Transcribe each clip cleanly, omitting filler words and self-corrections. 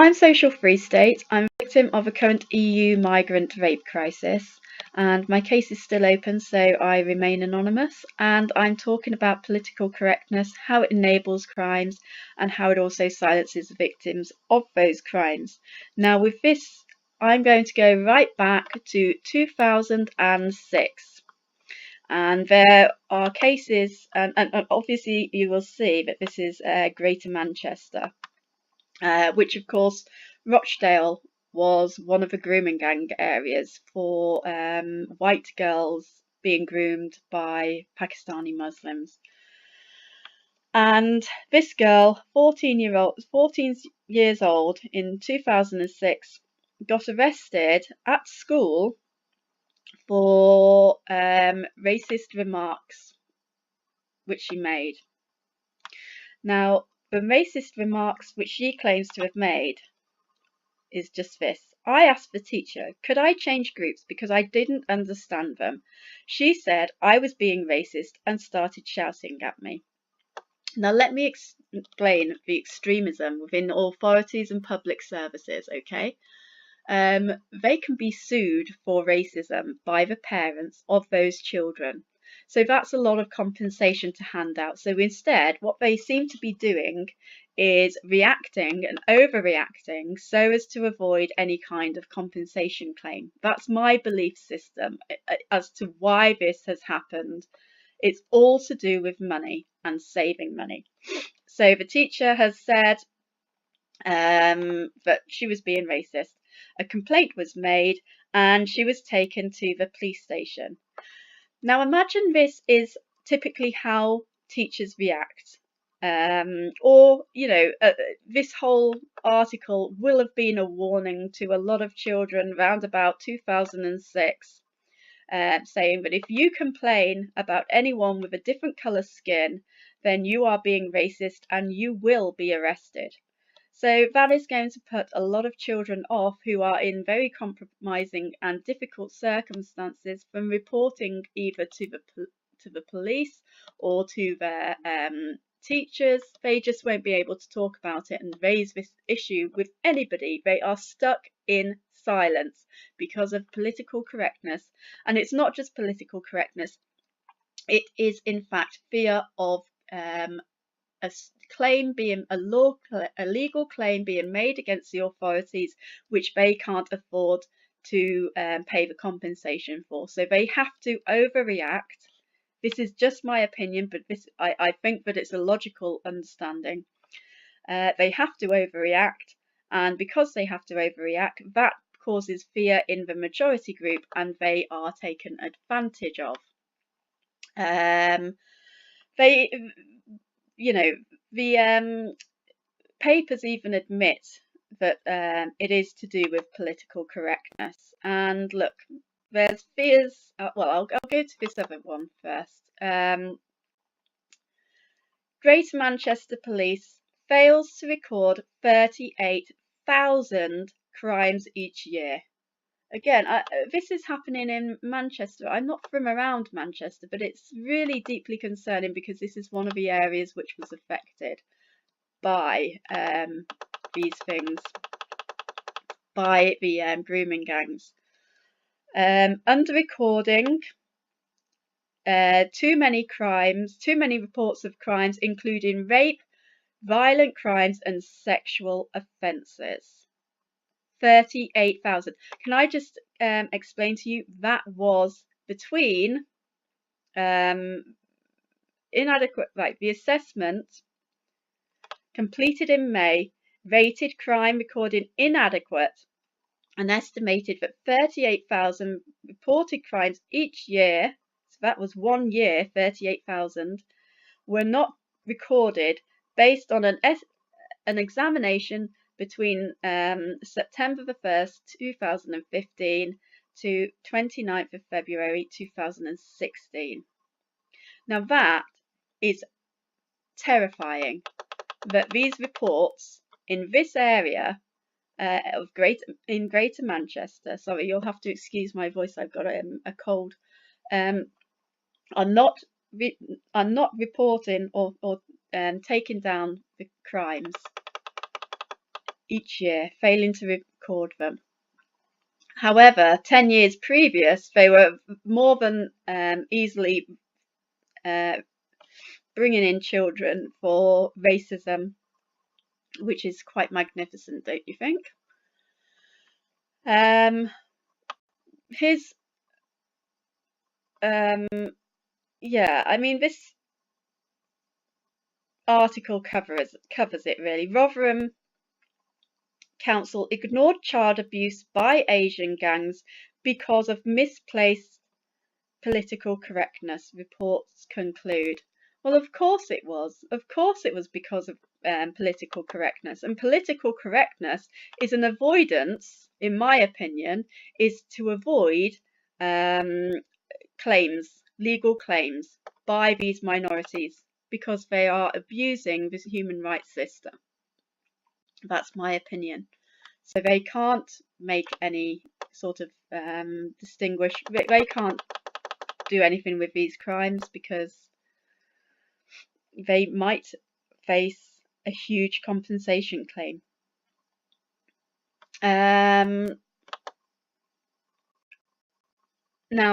I'm Social Free State. I'm a victim of a current EU migrant rape crisis, and my case is still open, so I remain anonymous. And I'm talking about political correctness, how it enables crimes, and how it also silences the victims of those crimes. Now, with this, I'm going to go right back to 2006. And there are cases, and obviously you will see that this is Greater Manchester. Which of course Rochdale was one of the grooming gang areas for white girls being groomed by Pakistani Muslims. And this girl, 14 years old in 2006, got arrested at school for racist remarks which she made. Now, the racist remarks which she claims to have made is just this. I asked the teacher, could I change groups because I didn't understand them? She said I was being racist and started shouting at me. Now let me explain the extremism within authorities and public services, okay? They can be sued for racism by the parents of those children. So that's a lot of compensation to hand out. So instead, what they seem to be doing is reacting and overreacting so as to avoid any kind of compensation claim. That's my belief system as to why this has happened. It's all to do with money and saving money. So the teacher has said that she was being racist. A complaint was made and she was taken to the police station. Now imagine this is typically how teachers react. This whole article will have been a warning to a lot of children around about 2006, saying that if you complain about anyone with a different colour skin, then you are being racist and you will be arrested. So that is going to put a lot of children off who are in very compromising and difficult circumstances from reporting either to the police or to their teachers. They just won't be able to talk about it and raise this issue with anybody. They are stuck in silence because of political correctness. And it's not just political correctness. It is in fact fear of a legal claim being made against the authorities, which they can't afford to pay the compensation for. So they have to overreact. This is just my opinion, but I think that it's a logical understanding. They have to overreact, and because they have to overreact, that causes fear in the majority group, and they are taken advantage of. The papers even admit that it is to do with political correctness. And look, there's fears. I'll go to this other one first. Greater Manchester Police fails to record 38,000 crimes each year. Again, this is happening in Manchester. I'm not from around Manchester, but it's really deeply concerning because this is one of the areas which was affected by these things, by the grooming gangs. Under recording, too many reports of crimes, including rape, violent crimes, and sexual offences. 38,000. Can I just explain to you that was between inadequate, like the assessment completed in May rated crime recording inadequate and estimated that 38,000 reported crimes each year, so that was 1 year, 38,000, were not recorded based on an examination between September the 1st, 2015 to 29th of February 2016. Now that is terrifying, that these reports in this area of Greater Manchester, sorry, you'll have to excuse my voice, I've got a cold, are not reporting or taking down the crimes each year, failing to record them. However, 10 years previous, they were more than easily bringing in children for racism, which is quite magnificent, don't you think? Yeah, I mean, this article covers it really. Rotherham Council ignored child abuse by Asian gangs because of misplaced political correctness, reports conclude. Well, of course it was. Of course it was because of political correctness. And political correctness is an avoidance, in my opinion, is to avoid legal claims by these minorities because they are abusing this human rights system. That's my opinion. So they can't make any sort of distinguish. They can't do anything with these crimes because they might face a huge compensation claim. Now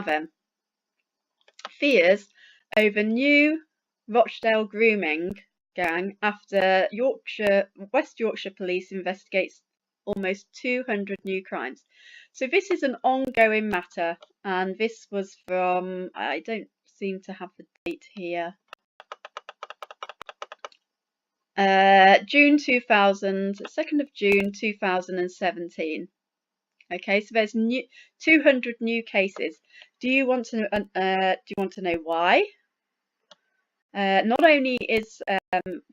then, fears over new Rochdale grooming gang after West Yorkshire Police investigates almost 200 new crimes. So this is an ongoing matter, and this was from, I don't seem to have the date here, June 2017. Okay, so there's 200 new cases. Do you want to know why? Not only is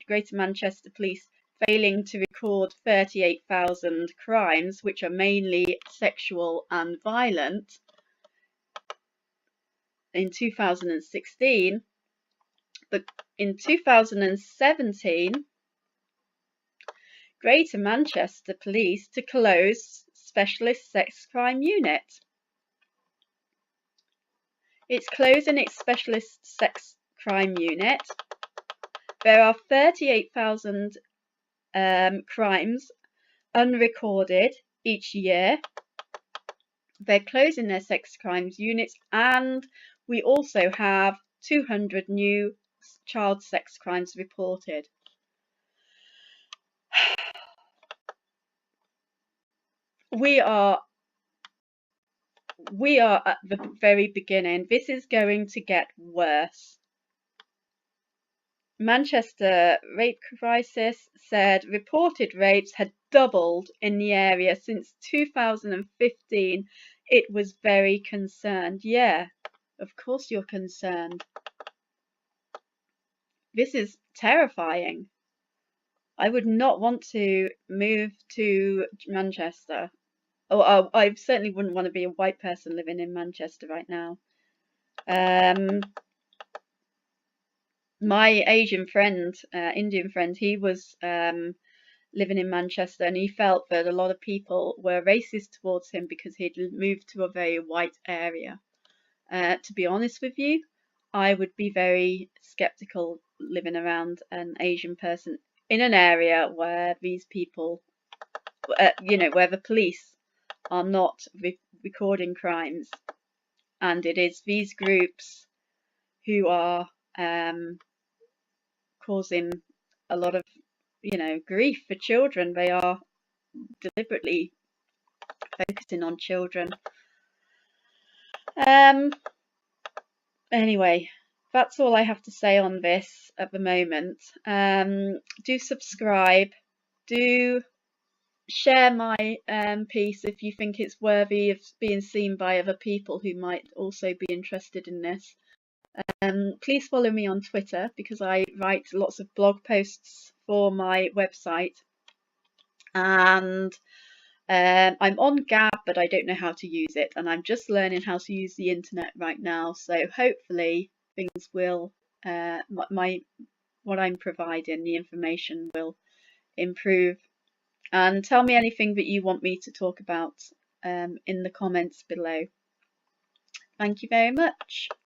Greater Manchester Police failing to record 38,000 crimes, which are mainly sexual and violent, in 2016, but in 2017, Greater Manchester Police to close Specialist Sex Crime Unit. It's closing its Specialist Sex Crime Unit. There are 38,000 crimes unrecorded each year. They're closing their sex crimes units, and we also have 200 new child sex crimes reported. We are at the very beginning. This is going to get worse. Manchester Rape Crisis said reported rapes had doubled in the area since 2015. It was very concerned. Yeah, of course you're concerned. This is terrifying. I would not want to move to Manchester. Oh, I certainly wouldn't want to be a white person living in Manchester right now. My Asian friend, Indian friend, he was living in Manchester, and he felt that a lot of people were racist towards him because he'd moved to a very white area. To be honest with you, I would be very skeptical living around an Asian person in an area where these people, where the police are not recording crimes, and it is these groups who are causing a lot of grief for children. They are deliberately focusing on children. Anyway, that's all I have to say on this at the moment. Do subscribe, do share my piece if you think it's worthy of being seen by other people who might also be interested in this. Please follow me on Twitter because I write lots of blog posts for my website, and I'm on Gab, but I don't know how to use it, and I'm just learning how to use the internet right now, so hopefully things will what I'm providing, the information, will improve. And tell me anything that you want me to talk about in the comments below. Thank you very much.